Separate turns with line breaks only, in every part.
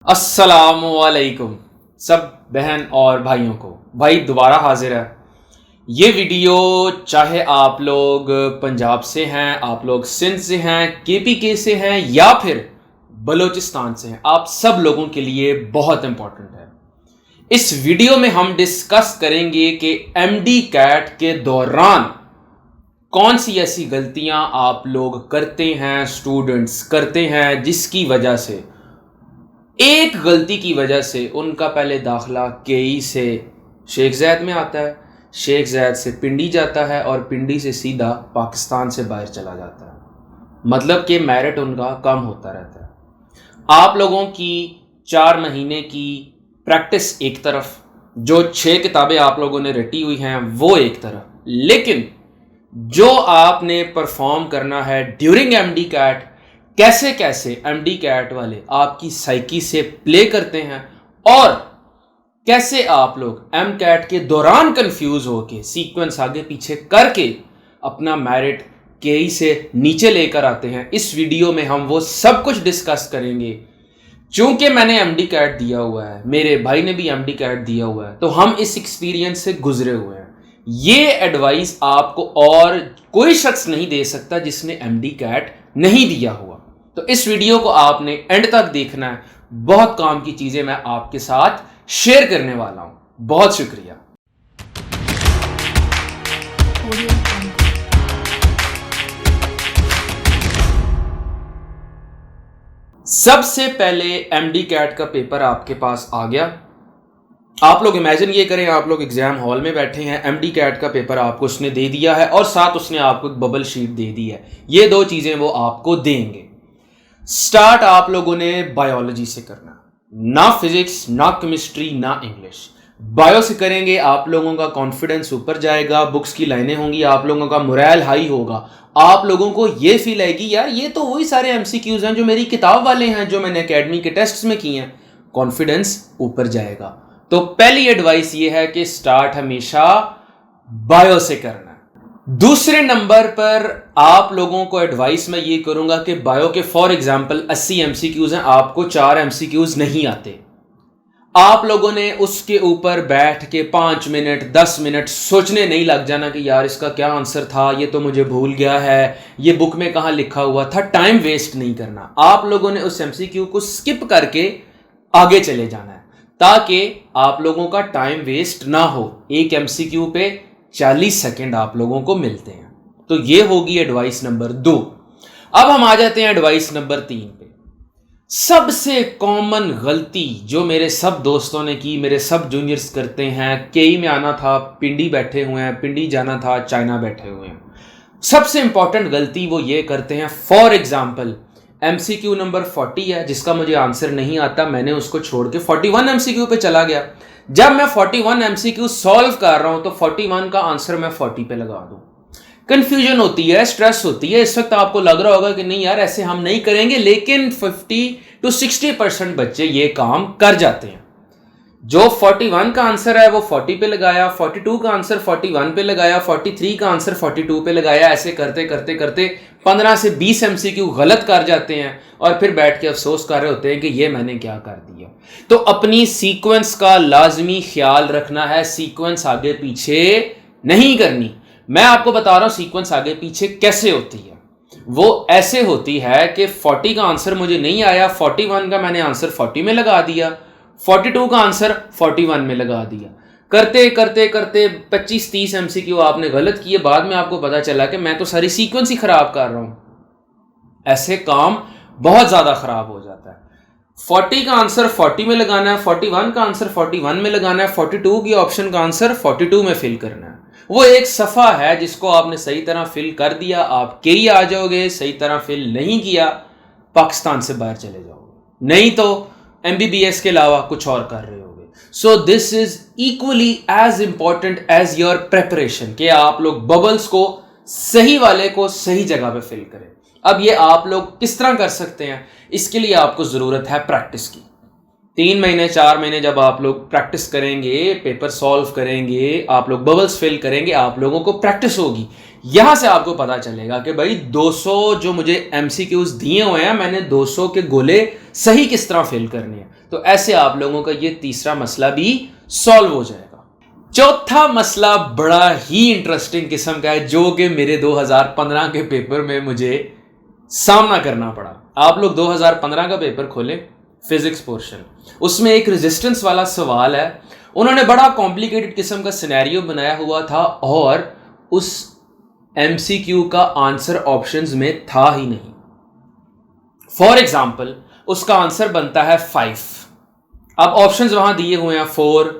अस्सलामुअलैकुम सब बहन और भाइयों को। भाई दोबारा हाजिर है। ये वीडियो चाहे आप लोग पंजाब से हैं, आप लोग सिंध से हैं, केपीके से हैं या फिर बलूचिस्तान से हैं, आप सब लोगों के लिए बहुत इंपॉर्टेंट है। इस वीडियो में हम डिस्कस करेंगे कि एमडी कैट के दौरान कौन सी ऐसी गलतियां आप लोग करते हैं, स्टूडेंट्स करते हैं, जिसकी वजह से एक गलती की वजह से उनका पहले दाखिला केई से शेख ज़ैद में आता है, शेख ज़ैद से पिंडी जाता है और पिंडी से सीधा पाकिस्तान से बाहर चला जाता है। मतलब कि मेरिट उनका कम होता रहता है। आप लोगों की 4 महीने की प्रैक्टिस एक तरफ, जो 6 किताबें आप लोगों ने रटी हुई हैं वो एक तरफ, लेकिन जो आपने परफॉर्म करना है ड्यूरिंग एमडी कैट, कैसे कैसे एमडी कैट वाले आपकी साइकी से प्ले करते हैं और कैसे आप लोग एम कैट के दौरान कंफ्यूज होके सीक्वेंस आगे पीछे करके अपना मेरिट केई से नीचे लेकर आते हैं। इस वीडियो में हम वो सब कुछ डिस्कस करेंगे। चूंकि मैंने एमडी कैट दिया हुआ है, मेरे भाई ने भी एमडी कैट दिया हुआ है, तो हम इस एक्सपीरियंस से गुजरे हुए हैं। ये एडवाइस आपको और कोई शख्स नहीं दे सकता जिसने एमडी कैट नहीं दिया हुआ। तो इस वीडियो को आपने एंड तक देखना है। बहुत काम की चीजें मैं आपके साथ शेयर करने वाला हूं। बहुत शुक्रिया। सबसे पहले एमडी कैट का पेपर आपके पास आ गया। आप लोग इमेजिन ये करें, आप लोग एग्जाम हॉल में बैठे हैं, एमडी कैट का पेपर आपको उसने दे दिया है और साथ उसने आपको एक बबल शीट दे दी है। ये 2 चीजें वो आपको देंगे। स्टार्ट आप लोगों ने बायोलॉजी से करना, ना फिजिक्स, ना केमिस्ट्री, ना इंग्लिश। बायो से करेंगे, आप लोगों का कॉन्फिडेंस ऊपर जाएगा, बुक्स की लाइनें होंगी, आप लोगों का मोरल हाई होगा। आप लोगों को ये फील आएगी यार ये तो वही सारे एमसीक्यूज हैं जो मेरी किताब वाले हैं, जो मैंने एकेडमी के टेस्ट्स में किए हैं। कॉन्फिडेंस ऊपर जाएगा। तो पहली एडवाइस ये है कि स्टार्ट हमेशा बायो से करना। दूसरे नंबर पर आप लोगों को एडवाइस मैं ये करूंगा कि बायो के फॉर एग्जांपल 80 एमसीक्यूज हैं, आपको 4 एमसीक्यूज नहीं आते। आप लोगों ने उसके ऊपर बैठ के 5 मिनट 10 मिनट सोचने नहीं लग जाना कि यार इसका क्या आंसर था, ये तो मुझे भूल गया है, ये बुक में कहां लिखा हुआ था। टाइम वेस्ट नहीं करना। आप लोगों ने उस एमसीक्यू को स्किप करके आगे चले जाना है ताकि आप लोगों का टाइम वेस्ट ना हो। एक एमसीक्यू पे 40 सेकेंड आप लोगों को मिलते हैं। तो ये होगी एडवाइस नंबर 2। अब हम आ जाते हैं एडवाइस नंबर 3 पे। सबसे कॉमन गलती जो मेरे सब दोस्तों ने की, मेरे सब जूनियर्स करते हैं, केई में आना था, पिंडी बैठे हुए हैं, पिंडी जाना था, चाइना बैठे हुए हैं। सबसे इंपॉर्टेंट गलती वो ये करते हैं, फॉर एग्जाम्पल एमसीक्यू नंबर 40 है जिसका मुझे आंसर नहीं आता, मैंने उसको छोड़ के 41 एमसीक्यू पे चला गया। जब मैं 41 एमसीक्यू सॉल्व कर रहा हूं तो 41 का आंसर मैं 40 पे लगा दूं। कंफ्यूजन होती है, स्ट्रेस होती है। इस वक्त आपको लग रहा होगा कि नहीं यार ऐसे हम नहीं करेंगे, लेकिन 50 to 60% बच्चे ये काम कर जाते हैं। जो 41 का आंसर है वो 40 पे लगाया, 42 का आंसर 41 पे लगाया, 43 का आंसर 42 पे लगाया। ऐसे करते करते करते 15 से 20 एमसीक्यू गलत कर जाते हैं और फिर बैठ के अफसोस कर रहे होते हैं कि ये मैंने क्या कर दिया। तो अपनी सीक्वेंस का लाजमी ख्याल रखना है, सीक्वेंस आगे पीछे नहीं करनी। मैं आपको बता रहा हूं सीक्वेंस आगे पीछे कैसे होती है। वो ऐसे होती है कि 40 का आंसर मुझे नहीं आया, 41 का मैंने आंसर 40 में लगा दिया, 42 का आंसर 41 में लगा दिया। करते करते करते 25-30 एमसीक्यू आपने गलत किए, बाद में आपको पता चला कि मैं तो सारी सीक्वेंस ही खराब कर रहा हूं। ऐसे काम बहुत ज्यादा खराब हो जाता है। 40 का आंसर 40 में लगाना है, 41 का आंसर 41 में लगाना है, 42 की ऑप्शन का आंसर 42 में फिल करना है। वो एक सफा है जिसको आपने सही तरह फिल कर दिया, आप केई आ जाओगे। सही तरह फिल नहीं किया, पाकिस्तान से बाहर चले जाओगे, नहीं तो एमबीबीएस के अलावा कुछ और कर रहे होगे। So this is equally as important as your preparation कि आप लोग बबल्स को सही वाले को सही जगह पे फिल करें। अब ये आप लोग किस तरह कर सकते हैं, इसके लिए आपको जरूरत है प्रैक्टिस की। 3 महीने 4 महीने जब आप लोग प्रैक्टिस करेंगे, पेपर सॉल्व करेंगे, आप लोग बबल्स फिल करेंगे, आप लोगों को प्रैक्टिस होगी। यहां से आपको पता चलेगा कि भाई 200 जो मुझे एमसीक्यूज दिए हुए हैं, मैंने 200 के गोले सही किस तरह फिल करने हैं। तो ऐसे आप लोगों का ये तीसरा मसला भी सॉल्व हो जाएगा। चौथा मसला बड़ा ही इंटरेस्टिंग किस्म का है, जो कि मेरे 2015 के पेपर में मुझे सामना करना पड़ा। आप लोग 2015 का पेपर खोलें, फिजिक्स पोर्शन, उसमें एक रेजिस्टेंस वाला सवाल है। उन्होंने बड़ा कॉम्प्लिकेटेड किस्म का सिनेरियो बनाया हुआ था और उस एमसीक्यू का आंसर ऑप्शंस में था ही नहीं। फॉर एग्जाम्पल उसका आंसर बनता है 5। अब ऑप्शंस वहां दिए हुए हैं 4,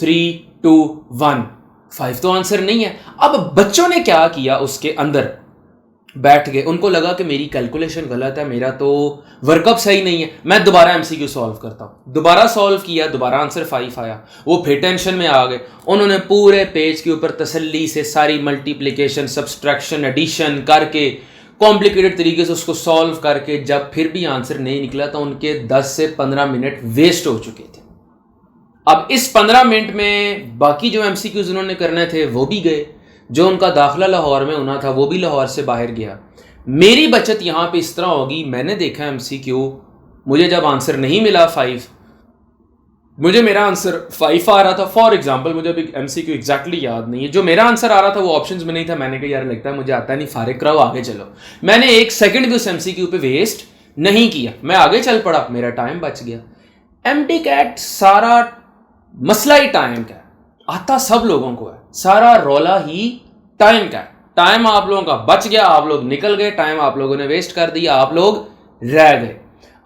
3, 2, 1। 5 तो आंसर नहीं है। अब बच्चों ने क्या किया, उसके अंदर बैठ गए, उनको लगा कि मेरी कैलकुलेशन गलत है, मेरा तो वर्कअप सही नहीं है, मैं दोबारा एमसीक्यू सॉल्व करता हूं। दोबारा सॉल्व किया, दोबारा आंसर 5 आया। वो फिर टेंशन में आ गए। उन्होंने पूरे पेज के ऊपर तसल्ली से सारी मल्टीप्लिकेशन, सब्सट्रैक्शन, एडिशन करके कॉम्प्लिकेटेड तरीके से उसको सॉल्व करके जब फिर भी आंसर नहीं निकला तो उनके 10 से 15 मिनट वेस्ट हो चुके थे। अब इस 15 मिनट में बाकी जो एमसीक्यूज उन्होंने करने थे वो भी गए। जो उनका दाखिला लाहौर में होना था वो भी लाहौर से बाहर गया। मेरी बचत यहां पे इस तरह होगी, मैंने देखा एमसीक्यू, मुझे जब आंसर नहीं मिला 5, मुझे मेरा आंसर 5 आ रहा था। फॉर एग्जाम्पल मुझे अभी एमसीक्यू एग्जैक्टली याद नहीं है, जो मेरा आंसर आ रहा था वो ऑप्शंस में नहीं था। मैंने कहा यार लगता है मुझे आता नहीं, फारिग कराओ, आगे चलो। मैंने 1 सेकंड भी उस एमसीक्यू पे वेस्ट नहीं किया, मैं आगे चल पड़ा, मेरा टाइम बच गया। एमडी कैट सारा मसला ही टाइम का है, आता सब लोगों को है, सारा रौला ही टाइम का है। टाइम आप लोगों का बच गया, आप लोग निकल गए, टाइम आप लोगों ने वेस्ट कर दिया, आप लोग रह गए।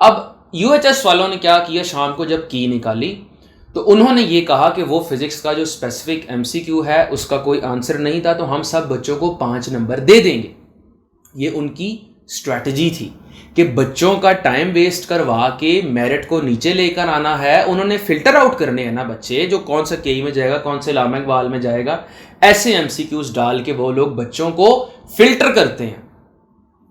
अब यूएचएस वालों ने क्या किया, शाम को जब की निकाली तो उन्होंने ये कहा कि वो फिजिक्स का जो स्पेसिफिक एमसीक्यू है उसका कोई आंसर नहीं था, तो हम सब बच्चों को 5 नंबर दे देंगे। ये उनकी स्ट्रैटेजी थी कि बच्चों का टाइम वेस्ट करवा के मेरिट को नीचे लेकर आना है। उन्होंने फिल्टर आउट करने हैं ना बच्चे, जो कौन सा केई में जाएगा, कौन से इलामा इकबाल में जाएगा, ऐसे एमसीक्यूज डाल के वो लोग बच्चों को फिल्टर करते हैं।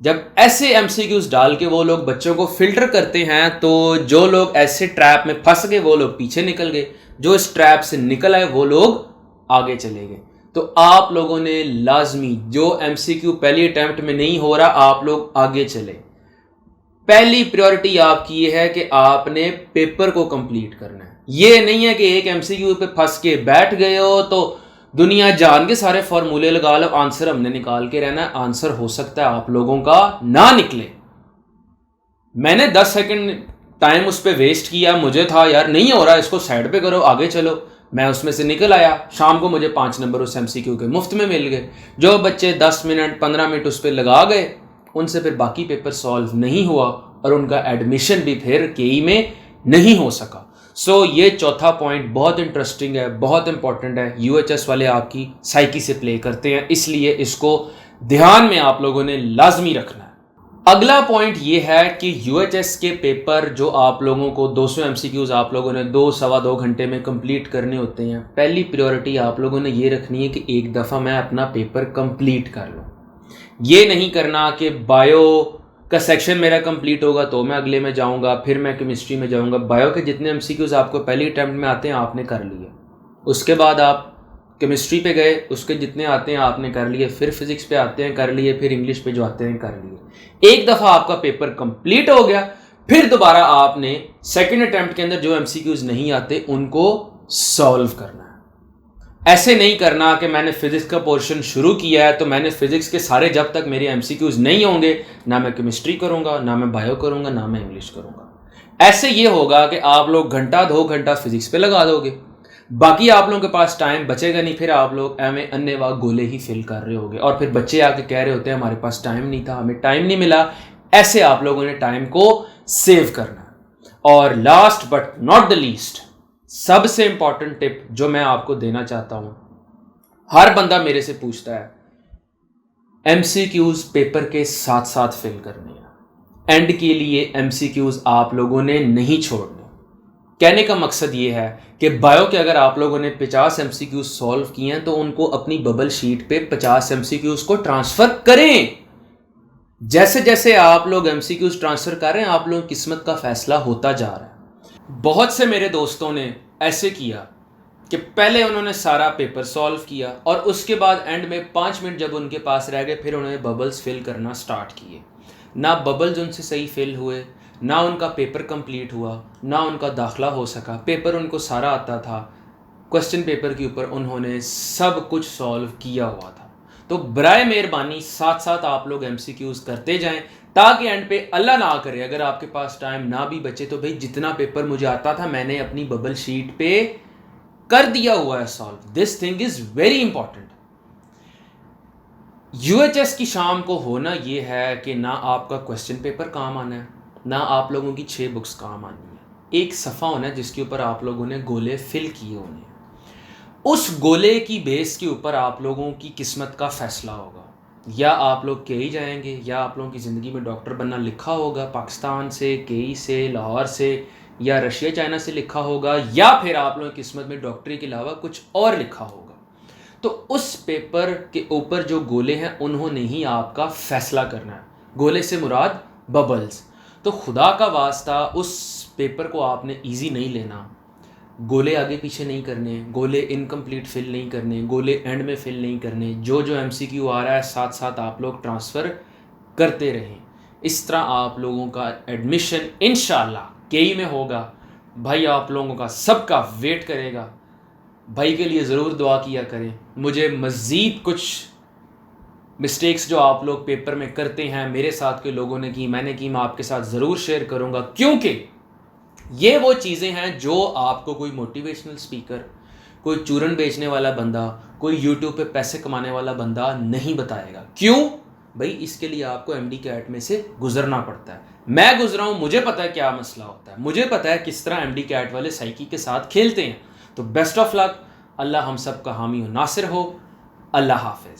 जब ऐसे एमसीक्यूज डाल के वो लोग बच्चों को फिल्टर करते हैं तो जो लोग ऐसे ट्रैप में फंस गए वो लोग पीछे निकल गए, जो इस ट्रैप से निकल आए वो लोग आगे चले गए। तो आप लोगों ने लाजमी, जो एमसीक्यू पहली अटेम्प्ट में नहीं हो रहा, आप लोग आगे चले। पहली प्रायोरिटी आपकी ये है कि आपने पेपर को कंप्लीट करना है। ये नहीं है कि एक एमसीक्यू पे फंस के बैठ गए हो तो दुनिया जान के सारे फॉर्मूले लगा लो, आंसर हमने निकाल के रहना है। आंसर हो सकता है आप लोगों का ना निकले। मैंने 10 सेकंड टाइम उस पर वेस्ट किया, मुझे था यार नहीं हो रहा, इसको साइड पे करो, आगे चलो। मैं उसमें से निकल आया, शाम को मुझे 5 नंबर उस एमसीक्यू के मुफ्त में मिल गए। जो बच्चे 10 मिनट 15 मिनट उस पर लगा गए, उनसे फिर बाकी पेपर सॉल्व नहीं हुआ और उनका एडमिशन भी फिर केई में नहीं हो सका। सो ये चौथा पॉइंट बहुत इंटरेस्टिंग है, बहुत इंपॉर्टेंट है। यूएचएस वाले आपकी साइकी से प्ले करते हैं, इसलिए इसको ध्यान में आप लोगों ने लाजमी रखना है। अगला पॉइंट ये है कि यूएचएस के पेपर जो आप लोगों को 200 एमसीक्यूज आप लोगों ने 2-2.25 घंटे में कंप्लीट करने होते हैं, पहली प्रायोरिटी आप लोगों ने ये रखनी है कि एक दफ़ा मैं अपना पेपर कंप्लीट कर लूँ। ये नहीं करना कि बायो का सेक्शन मेरा कंप्लीट होगा तो मैं अगले में जाऊंगा, फिर मैं केमिस्ट्री में जाऊंगा। बायो के जितने एमसीक्यूज आपको पहली अटेम्प्ट में आते हैं आपने कर लिए, उसके बाद आप केमिस्ट्री पे गए, उसके जितने आते हैं आपने कर लिए, फिर फिजिक्स पे आते हैं कर लिए, फिर इंग्लिश पे जो आते हैं कर लिए। एक दफ़ा आपका पेपर कंप्लीट हो गया, फिर दोबारा आपने सेकेंड अटेम्प्ट के अंदर जो एमसीक्यूज नहीं आते उनको सॉल्व करना है। ऐसे नहीं करना कि मैंने फिजिक्स का पोर्शन शुरू किया है तो मैंने फिजिक्स के सारे, जब तक मेरे एमसीक्यूज नहीं होंगे ना मैं केमिस्ट्री करूंगा, ना मैं बायो करूंगा, ना मैं इंग्लिश करूंगा। ऐसे ये होगा कि आप लोग घंटा 2 घंटा फिजिक्स पे लगा दोगे, बाकी आप लोगों के पास टाइम बचेगा नहीं, फिर आप लोग एवं अन्य गोले ही फिल कर रहे होगे और फिर बच्चे आके कह रहे होते हैं हमारे पास टाइम नहीं था, हमें टाइम नहीं मिला। ऐसे आप लोगों ने टाइम को सेव करना। और last but not the least, सबसे इंपॉर्टेंट टिप जो मैं आपको देना चाहता हूं, हर बंदा मेरे से पूछता है, एमसीक्यूज पेपर के साथ साथ फिल करने हैं। एंड के लिए एमसीक्यूज आप लोगों ने नहीं छोड़ने। कहने का मकसद ये है कि बायो के अगर आप लोगों ने 50 एमसीक्यूज सॉल्व किए हैं तो उनको अपनी बबल शीट पे 50 एमसीक्यूज को ट्रांसफर करें। जैसे जैसे आप लोग एमसीक्यूज ट्रांसफर कर रहे हैं आप लोगों की किस्मत का फैसला होता जा रहा है। बहुत से मेरे दोस्तों ने ऐसे किया कि पहले उन्होंने सारा पेपर सॉल्व किया और उसके बाद एंड में 5 मिनट जब उनके पास रह गए फिर उन्होंने बबल्स फिल करना स्टार्ट किए। ना बबल्स उनसे सही फिल हुए, ना उनका पेपर कंप्लीट हुआ, ना उनका दाखला हो सका। पेपर उनको सारा आता था, क्वेश्चन पेपर के ऊपर उन्होंने सब कुछ सॉल्व किया हुआ था। तो बराए मेहरबानी साथ साथ आप लोग MCQs करते जाएं, ताकि एंड पे अल्लाह ना करे अगर आपके पास टाइम ना भी बचे तो भाई जितना पेपर मुझे आता था मैंने अपनी बबल शीट पे कर दिया हुआ है solve. This thing is very important. UHS की शाम को होना ये है कि ना आपका क्वेश्चन पेपर काम आना है, ना आप लोगों की 6 बुक्स काम आनी है। एक सफ़ा होना है जिसके ऊपर आप लोगों ने गोले फिल किए होने हैं। उस गोले की बेस के ऊपर आप लोगों की किस्मत का फैसला होगा। या आप लोग KE जाएंगे, या आप लोगों की ज़िंदगी में डॉक्टर बनना लिखा होगा पाकिस्तान से, KE से, लाहौर से, या रशिया चाइना से लिखा होगा, या फिर आप लोगों की किस्मत में डॉक्टरी के अलावा कुछ और लिखा होगा। तो उस पेपर के ऊपर जो गोले हैं उन्होंने ही आपका फैसला करना है। गोले से मुराद बबल्स। तो खुदा का वास्ता उस पेपर को आपने इजी नहीं लेना, गोले आगे पीछे नहीं करने, गोले इनकम्प्लीट फिल नहीं करने, गोले एंड में फिल नहीं करने। जो जो MCQ आ रहा है साथ साथ आप लोग ट्रांसफ़र करते रहें। इस तरह आप लोगों का एडमिशन इंशाल्लाह KE में होगा। भाई आप लोगों का सबका वेट करेगा। भाई के लिए ज़रूर दुआ किया करें। मुझे मज़ीद कुछ मिस्टेक्स जो आप लोग पेपर में करते हैं, मेरे साथ के लोगों ने की, मैंने की, मैं आपके साथ ज़रूर शेयर करूँगा, क्योंकि ये वो चीज़ें हैं जो आपको कोई मोटिवेशनल स्पीकर, कोई चूरन बेचने वाला बंदा, कोई यूट्यूब पे पैसे कमाने वाला बंदा नहीं बताएगा। क्यों भाई? इसके लिए आपको MD कैट में से गुजरना पड़ता है। मैं गुजरा हूँ, मुझे पता है क्या मसला होता है, मुझे पता है किस तरह MD कैट वाले साइकी के साथ खेलते हैं। तो बेस्ट ऑफ लक। अल्लाह हम सब का हामी और नासिर हो। अल्लाह हाफिज़।